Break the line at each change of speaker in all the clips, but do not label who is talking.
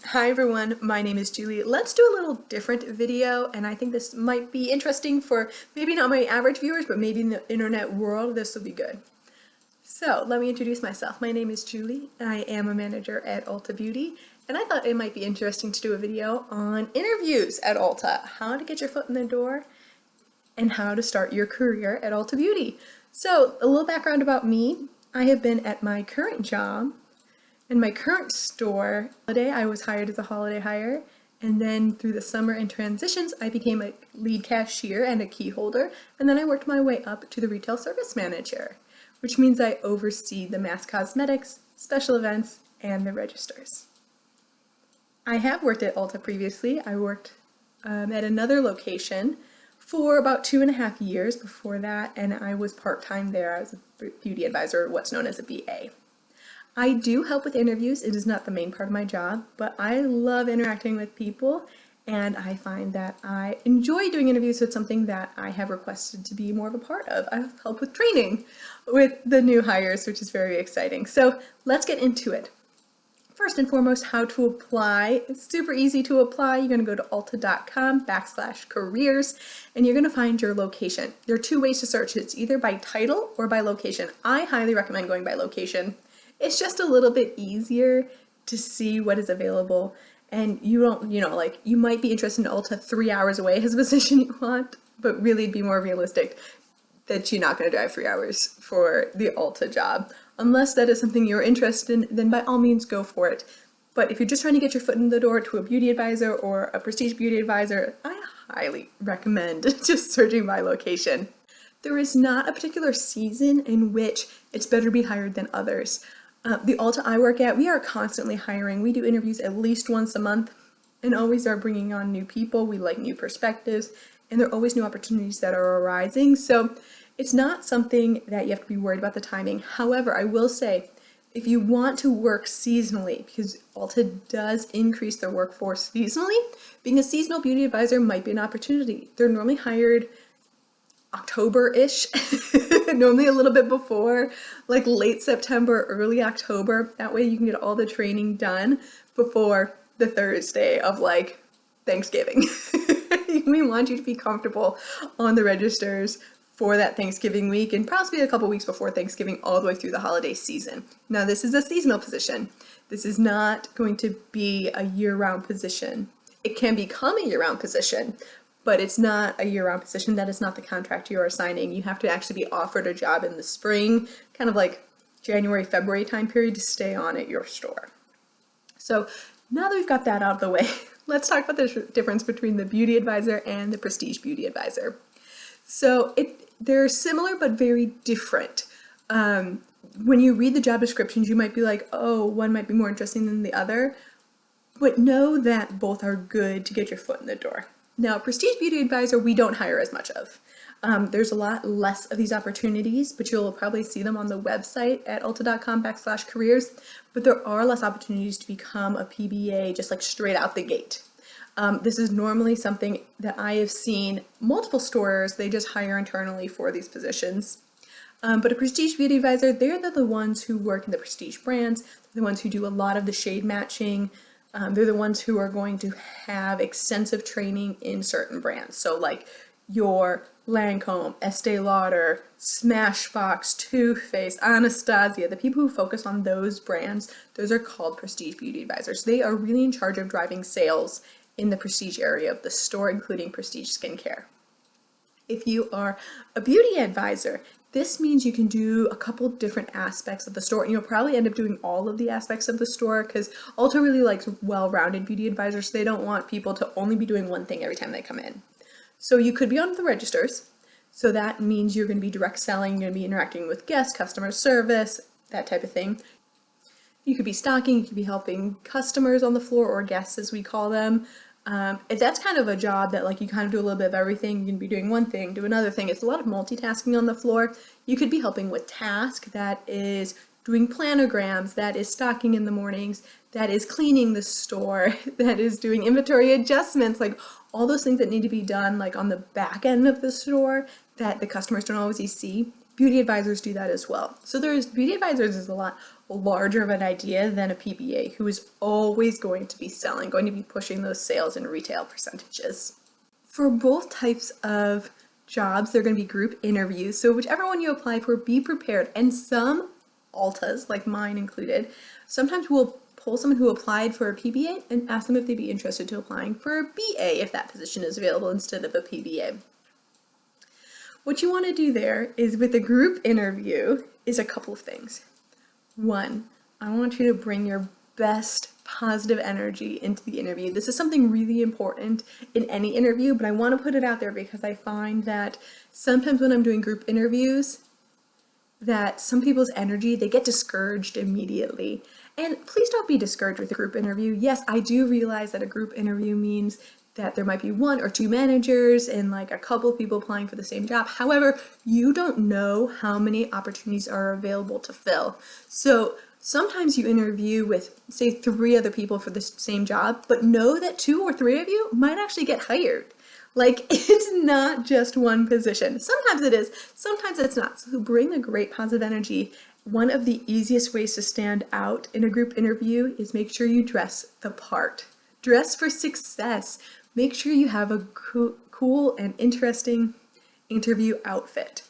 Hi everyone, my name is Julie. Let's do a little different video, and I think this might be interesting for maybe not my average viewers, but maybe in the internet world, this will be good. So let me introduce myself. My name is Julie. I am a manager at Ulta Beauty, and I thought it might be interesting to do a video on interviews at Ulta, how to get your foot in the door, and how to start your career at Ulta Beauty. So a little background about me. I have been at my current job in my current store. I was hired as a holiday hire, and then through the summer and transitions, I became a lead cashier and a key holder, and then I worked my way up to the retail service manager, which means I oversee the mass cosmetics, special events, and the registers. I have worked at Ulta previously. I worked at another location for about 2.5 years before that, and I was part-time there as a beauty advisor, what's known as a BA. I do help with interviews. It is not the main part of my job, but I love interacting with people, and I find that I enjoy doing interviews. So it's something that I have requested to be more of a part of. I help with training with the new hires, which is very exciting. So let's get into it. First and foremost, how to apply. It's super easy to apply. You're going to go to ulta.com/careers, and you're going to find your location. There are two ways to search. It's either by title or by location. I highly recommend going by location. It's just a little bit easier to see what is available, and you don't, you might be interested in Ulta 3 hours away as a position you want, but really be more realistic that you're not going to drive 3 hours for the Ulta job. Unless that is something you're interested in, then by all means go for it. But if you're just trying to get your foot in the door to a beauty advisor or a prestige beauty advisor, I highly recommend just searching by location. There is not a particular season in which it's better to be hired than others. The Ulta I work at, we are constantly hiring. We do interviews at least once a month and always are bringing on new people. We like new perspectives, and there are always new opportunities that are arising. So it's not something that you have to be worried about the timing. However, I will say, if you want to work seasonally, because Ulta does increase their workforce seasonally, being a seasonal beauty advisor might be an opportunity. They're normally hired October-ish, normally a little bit before, like late September, early October. That way you can get all the training done before the Thursday of like Thanksgiving. We want you to be comfortable on the registers for that Thanksgiving week and possibly a couple weeks before Thanksgiving all the way through the holiday season. Now this is a seasonal position. This is not going to be a year-round position. It can become a year-round position, but it's not a year-round position. That is not the contract you're assigning. You have to actually be offered a job in the spring, kind of like January, February time period to stay on at your store. So now that we've got that out of the way, let's talk about the difference between the beauty advisor and the prestige beauty advisor. So they're similar but very different. When you read the job descriptions, you might be like, oh, one might be more interesting than the other, but know that both are good to get your foot in the door. Now, prestige beauty advisor, we don't hire as much of. There's a lot less of these opportunities, but you'll probably see them on the website at ulta.com/careers, but there are less opportunities to become a PBA just like straight out the gate. This is normally something that I have seen multiple stores, they just hire internally for these positions. But a prestige beauty advisor, they're the ones who work in the prestige brands, the ones who do a lot of the shade matching. They're the ones who are going to have extensive training in certain brands. So like your Lancome, Estee Lauder, Smashbox, Too Faced, Anastasia, the people who focus on those brands, those are called prestige beauty advisors. They are really in charge of driving sales in the prestige area of the store, including prestige skincare. If you are a beauty advisor, this means you can do a couple different aspects of the store, and you'll probably end up doing all of the aspects of the store because Ulta really likes well-rounded beauty advisors. They don't want people to only be doing one thing every time they come in. So you could be on the registers. So that means you're going to be direct selling, you're going to be interacting with guests, customer service, that type of thing. You could be stocking, you could be helping customers on the floor, or guests as we call them. If that's kind of a job that like you kind of do a little bit of everything, you can be doing one thing, do another thing. It's a lot of multitasking on the floor. You could be helping with tasks, that is doing planograms, that is stocking in the mornings, that is cleaning the store, that is doing inventory adjustments, like all those things that need to be done like on the back end of the store that the customers don't always see. Beauty advisors do that as well. So beauty advisors is a lot larger of an idea than a PBA, who is always going to be selling, going to be pushing those sales and retail percentages. For both types of jobs, they're going to be group interviews. So whichever one you apply for, be prepared. And some Ultas, like mine included, sometimes we'll pull someone who applied for a PBA and ask them if they'd be interested to applying for a BA if that position is available instead of a PBA. What you want to do there is with a group interview is a couple of things. One, I want you to bring your best positive energy into the interview. This is something really important in any interview, but I want to put it out there because I find that sometimes when I'm doing group interviews, that some people's energy, they get discouraged immediately. And please don't be discouraged with a group interview. Yes, I do realize that a group interview means that there might be one or two managers and like a couple people applying for the same job. However, you don't know how many opportunities are available to fill. So sometimes you interview with, say, 3 other people for the same job, but know that 2 or 3 of you might actually get hired. Like, it's not just one position. Sometimes it is, sometimes it's not. So bring a great positive energy. One of the easiest ways to stand out in a group interview is make sure you dress the part. Dress for success. Make sure you have a cool and interesting interview outfit.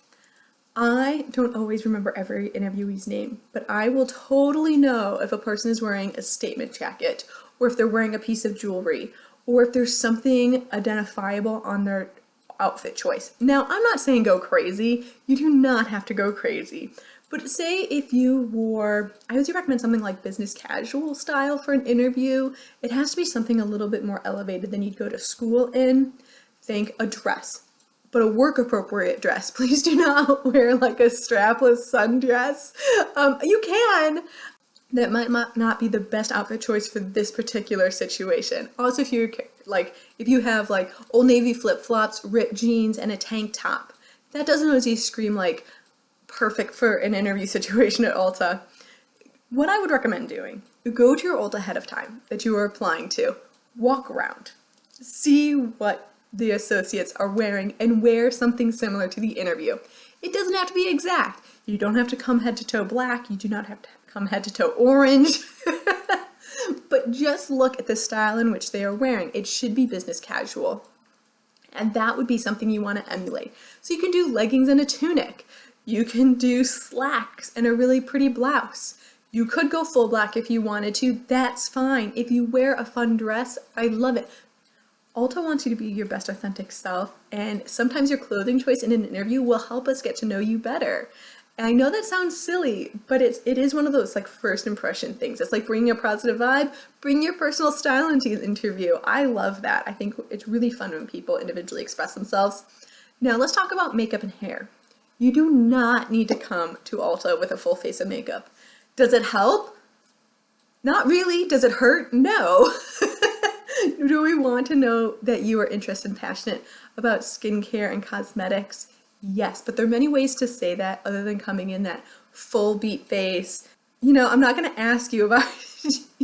I don't always remember every interviewee's name, but I will totally know if a person is wearing a statement jacket, or if they're wearing a piece of jewelry, or if there's something identifiable on their outfit choice. Now, I'm not saying go crazy. You do not have to go crazy. But say if you wore, I always recommend something like business casual style for an interview. It has to be something a little bit more elevated than you'd go to school in. Think a dress, but a work appropriate dress. Please do not wear like a strapless sundress. You can. That might not be the best outfit choice for this particular situation. Also, if you have like Old Navy flip-flops, ripped jeans, and a tank top, that doesn't always scream like perfect for an interview situation at Ulta. What I would recommend doing, go to your Ulta ahead of time that you are applying to, walk around, see what the associates are wearing, and wear something similar to the interview. It doesn't have to be exact. You don't have to come head to toe black. You do not have to come head to toe orange. But just look at the style in which they are wearing. It should be business casual. And that would be something you want to emulate. So you can do leggings and a tunic. You can do slacks and a really pretty blouse. You could go full black if you wanted to. That's fine. If you wear a fun dress, I love it. Ulta wants you to be your best authentic self, and sometimes your clothing choice in an interview will help us get to know you better. And I know that sounds silly, but it is one of those like first impression things. It's like bringing a positive vibe, bring your personal style into the interview. I love that. I think it's really fun when people individually express themselves. Now let's talk about makeup and hair. You do not need to come to Ulta with a full face of makeup. Does it help? Not really. Does it hurt? No. Do we want to know that you are interested and passionate about skincare and cosmetics? Yes, but there are many ways to say that other than coming in that full beat face. You know, I'm not going to ask you about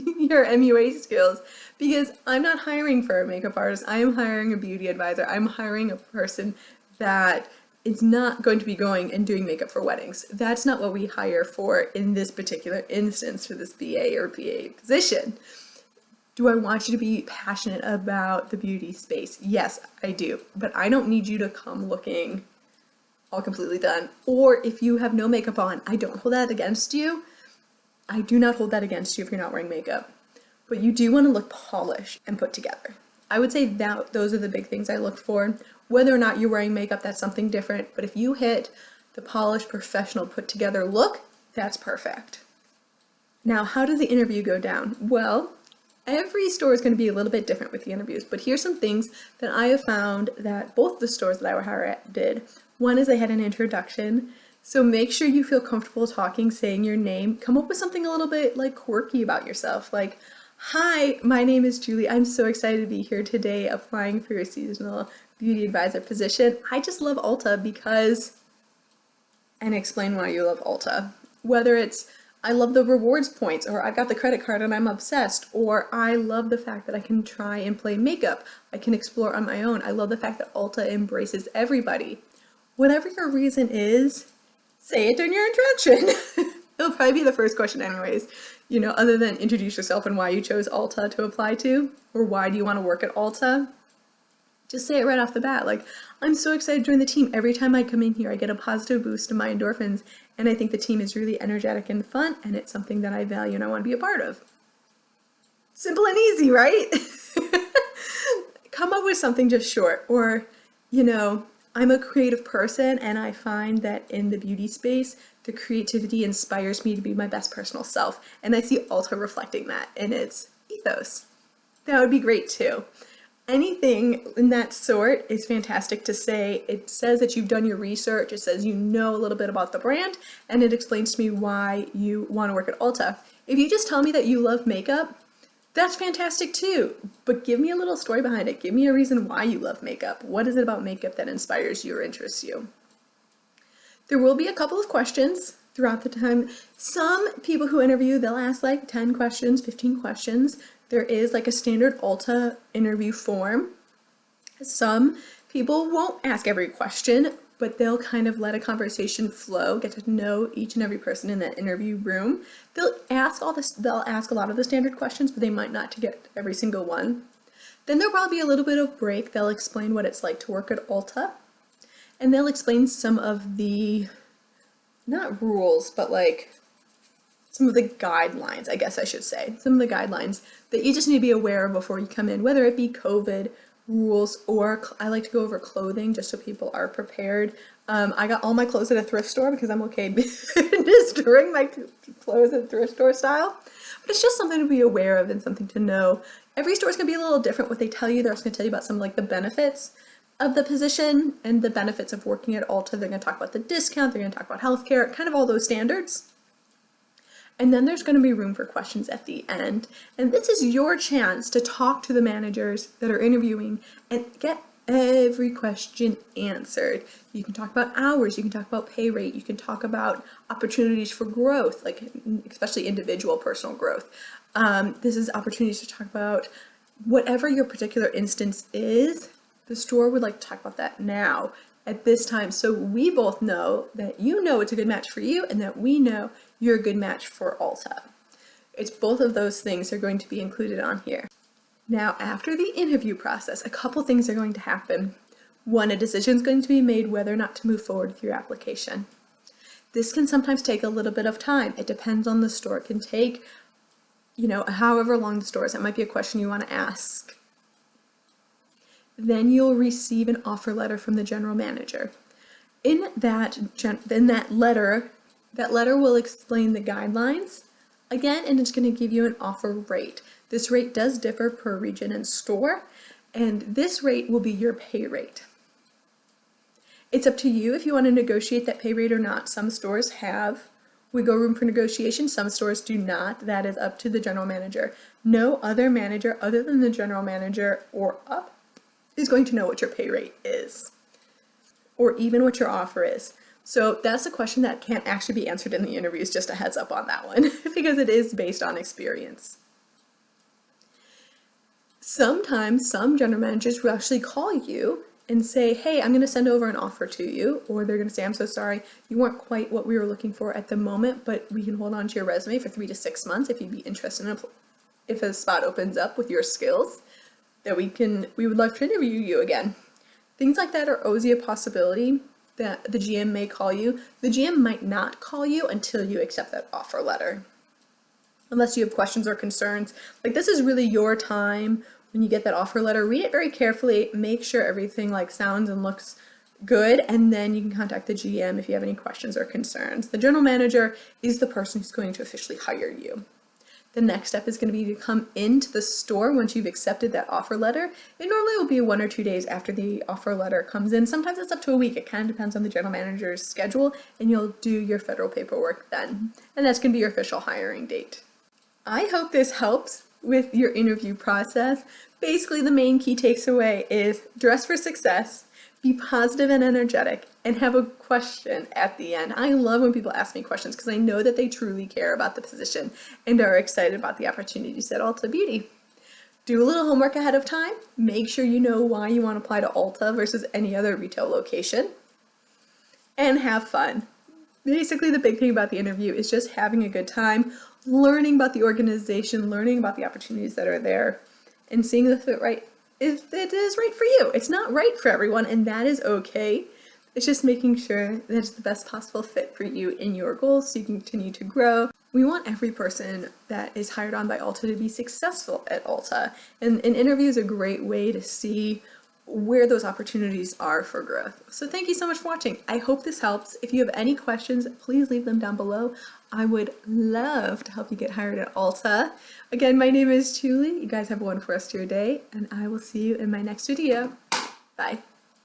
your MUA skills because I'm not hiring for a makeup artist. I am hiring a beauty advisor. I'm hiring a person that is not going to be going and doing makeup for weddings. That's not what we hire for in this particular instance for this BA or BA position. Do I want you to be passionate about the beauty space? Yes, I do. But I don't need you to come looking all completely done. Or if you have no makeup on, I don't hold that against you. I do not hold that against you if you're not wearing makeup. But you do want to look polished and put together. I would say that those are the big things I look for. Whether or not you're wearing makeup, that's something different. But if you hit the polished, professional, put together look, that's perfect. Now, how does the interview go down? Well, every store is going to be a little bit different with the interviews, but here's some things that I have found that both the stores that I would hire at did. One is they had an introduction, so make sure you feel comfortable talking, saying your name. Come up with something a little bit like quirky about yourself, like, "Hi, my name is Julie. I'm so excited to be here today applying for your seasonal beauty advisor position. I just love Ulta because," and explain why you love Ulta. Whether it's, "I love the rewards points," or "I got the credit card and I'm obsessed," or "I love the fact that I can try and play makeup. I can explore on my own. I love the fact that Ulta embraces everybody." Whatever your reason is, Say it during your introduction. It'll probably be the first question anyways, other than introduce yourself and why you chose Ulta to apply to, or why do you want to work at Ulta. Just say it right off the bat, like, I'm so excited to join the team. Every time I come in here, I get a positive boost in my endorphins, and I think the team is really energetic and fun, and it's something that I value and I want to be a part of. Simple and easy, right? Come up with something just short, or, I'm a creative person, and I find that in the beauty space, the creativity inspires me to be my best personal self, and I see Ulta reflecting that in its ethos. That would be great too. Anything in that sort is fantastic to say. It says that you've done your research, it says you know a little bit about the brand, and it explains to me why you want to work at Ulta. If you just tell me that you love makeup, that's fantastic too, but give me a little story behind it. Give me a reason why you love makeup. What is it about makeup that inspires you or interests you? There will be a couple of questions throughout the time. Some people who interview, they'll ask like 10 questions, 15 questions. There is like a standard Ulta interview form. Some people won't ask every question, but they'll kind of let a conversation flow, get to know each and every person in that interview room. They'll ask a lot of the standard questions, but they might not to get every single one. Then there'll probably be a little bit of break. They'll explain what it's like to work at Ulta, and they'll explain some of the, not rules, but like some of the guidelines, I guess I should say. Some of the guidelines that you just need to be aware of before you come in, whether it be COVID rules, or I like to go over clothing just so people are prepared. I got all my clothes at a thrift store because I'm okay just storing my clothes at thrift store style. But it's just something to be aware of and something to know. Every store is going to be a little different. What they tell you, they're also going to tell you about some like the benefits of the position and the benefits of working at Ulta. They're going to talk about the discount, they're going to talk about healthcare, kind of all those standards. And then there's going to be room for questions at the end. And this is your chance to talk to the managers that are interviewing and get every question answered. You can talk about hours, you can talk about pay rate, you can talk about opportunities for growth, like especially individual personal growth. This is opportunities to talk about whatever your particular instance is. The store would like to talk about that now at this time, so we both know that you know it's a good match for you and that we know you're a good match for Ulta. It's both of those things are going to be included on here. Now, after the interview process, a couple things are going to happen. One, a decision is going to be made whether or not to move forward with your application. This can sometimes take a little bit of time. It depends on the store. It can take, however long the store is. That might be a question you want to ask. Then you'll receive an offer letter from the general manager. In that letter will explain the guidelines again, and it's going to give you an offer rate. This rate does differ per region and store, and this rate will be your pay rate. It's up to you if you want to negotiate that pay rate or not. Some stores have wiggle room for negotiation, some stores do not. That is up to the general manager. No other manager other than the general manager or up is going to know what your pay rate is, or even what your offer is. So that's a question that can't actually be answered in the interviews, just a heads up on that one, because it is based on experience. Sometimes some general managers will actually call you and say, hey, I'm going to send over an offer to you, or they're going to say, I'm so sorry, you weren't quite what we were looking for at the moment, but we can hold on to your resume for 3 to 6 months if you'd be interested in if a spot opens up with your skills, that we would love to interview you again. Things like that are always a possibility that the GM may call you. The GM might not call you until you accept that offer letter, unless you have questions or concerns. Like, this is really your time when you get that offer letter. Read it very carefully, make sure everything sounds and looks good, and then you can contact the GM if you have any questions or concerns. The general manager is the person who's going to officially hire you. The next step is going to be to come into the store once you've accepted that offer letter. It normally will be 1 or 2 days after the offer letter comes in. Sometimes it's up to a week. It kind of depends on the general manager's schedule, and you'll do your federal paperwork then. And that's going to be your official hiring date. I hope this helps with your interview process. Basically, the main key takeaway is dress for success, be positive and energetic, and have a question at the end. I love when people ask me questions because I know that they truly care about the position and are excited about the opportunities at Ulta Beauty. Do a little homework ahead of time. Make sure you know why you want to apply to Ulta versus any other retail location. And have fun. basically the big thing about the interview is just having a good time, learning about the organization, learning about the opportunities that are there, and seeing if it is right for you. It's not right for everyone, and that is okay. It's just making sure that it's the best possible fit for you and your goals so you can continue to grow. We want every person that is hired on by Ulta to be successful at Ulta, and an interview is a great way to see where those opportunities are for growth. So thank you so much for watching. I hope this helps. If you have any questions, please leave them down below. I would love to help you get hired at Ulta. Again, my name is Julie. You guys have a wonderful rest of your day, and I will see you in my next video. Bye.